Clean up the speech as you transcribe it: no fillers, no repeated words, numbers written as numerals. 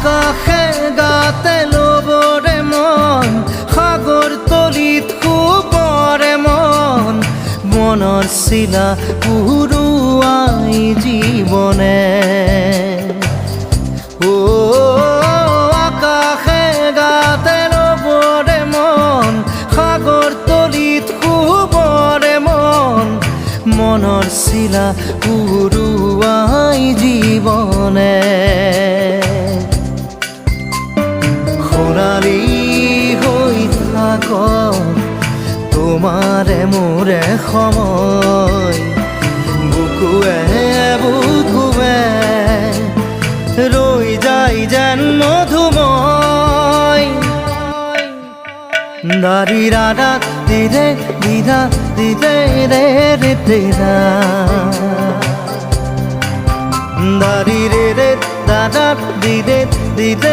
আকাশে গাতে ল'বৰে মন সাগৰ তলিত শুবৰে মন মনৰ চিলা উৰুৱাই জীৱনে আকাশে গাতে ল'বৰে মন সাগৰ তলিত শুবৰে মন মনৰ চিলা উৰুৱাই জীৱনে খৰালি হৈ থাক তোমাৰে মোৰে সময় বুকুৱে বুকুৱে ৰৈ যায় যেন মধুময় দাৰি ৰাধা দিদে দিদা দিদে ৰে ৰে দিদা দাৰি ৰে ৰে দাদা দিদে দিদে